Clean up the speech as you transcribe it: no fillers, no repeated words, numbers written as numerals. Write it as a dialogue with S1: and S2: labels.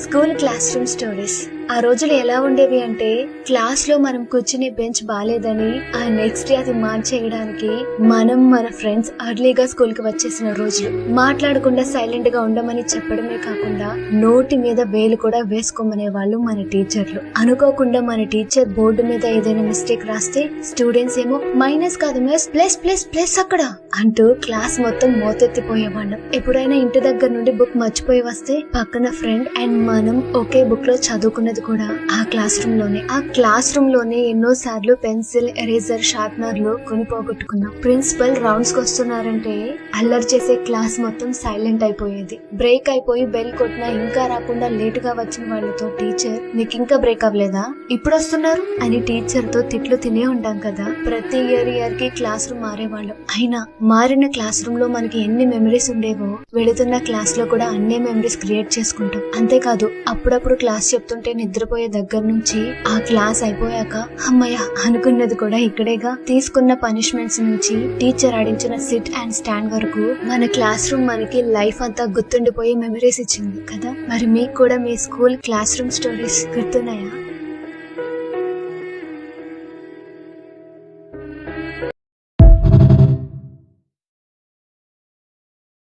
S1: School class room stories. ఆ రోజులు ఎలా ఉండేవి అంటే, క్లాస్ లో మనం కూర్చునే బెంచ్ బాలేదని ఆ నెక్స్ట్ డే అది మార్చేయడానికి మనం మన ఫ్రెండ్స్ అర్లీగా స్కూల్ కి వచ్చేసిన రోజులు. మాట్లాడకుండా సైలెంట్ గా ఉండమని చెప్పడమే కాకుండా నోటి మీద వేలు కూడా వేసుకోమనే వాళ్ళు మన టీచర్లు. అనుకోకుండా మన టీచర్ బోర్డు మీద ఏదైనా మిస్టేక్ రాస్తే స్టూడెంట్స్ ఏమో మైనస్ కాదు మిస్, ప్లస్ ప్లస్ ప్లస్ అక్కడ అంటూ క్లాస్ మొత్తం మోతెత్తిపోయేవాళ్ళం. ఎప్పుడైనా ఇంటి దగ్గర నుండి బుక్ మర్చిపోయి వస్తే పక్కన ఫ్రెండ్ అండ్ మనం ఒకే బుక్ లో చదువుకున్నది కూడా ఆ క్లాస్ రూమ్ లోనే ఎన్నో సార్లు పెన్సిల్, ఎరేజర్, షార్ప్నర్లు కొని పోగొట్టుకున్నాం. ప్రిన్సిపల్ రౌండ్స్ కి వస్తున్నారంటే అల్లరి చేసే క్లాస్ మొత్తం సైలెంట్ అయిపోయేది. బ్రేక్ అయిపోయి బెల్ కొట్టినా ఇంకా రాకుండా లేట్ గా వచ్చిన వాళ్ళతో టీచర్, మీకు ఇంకా బ్రేక్ అవ్వలేదా, ఇప్పుడు వస్తున్నారు అని టీచర్ తో తిట్లు తినే ఉంటాం కదా. ప్రతి ఇయర్ కి క్లాస్ రూమ్ మారేవాళ్ళం. అయినా మారిన క్లాస్ రూమ్ లో మనకి ఎన్ని మెమరీస్ ఉండేవో వెళుతున్న క్లాస్ లో కూడా అన్నే మెమరీస్ క్రియేట్ చేసుకుంటాం. అంతేకాదు అప్పుడప్పుడు క్లాస్ చెప్తుంటే నిద్రపోయే దగ్గర నుంచి ఆ క్లాస్ అయిపోయాక అమ్మయ్య అనుకున్నది కూడా ఇక్కడేగా. తీసుకున్న పనిష్మెంట్స్ నుంచి టీచర్ ఆడించిన సిట్ అండ్ స్టాండ్ వరకు మన క్లాస్ రూమ్ మనకి లైఫ్ అంతా గుర్తుండిపోయే మెమరీస్ ఇచ్చింది కదా. మరి మీకు కూడా మీ స్కూల్ క్లాస్ రూమ్ స్టోరీస్ గుర్తున్నాయా?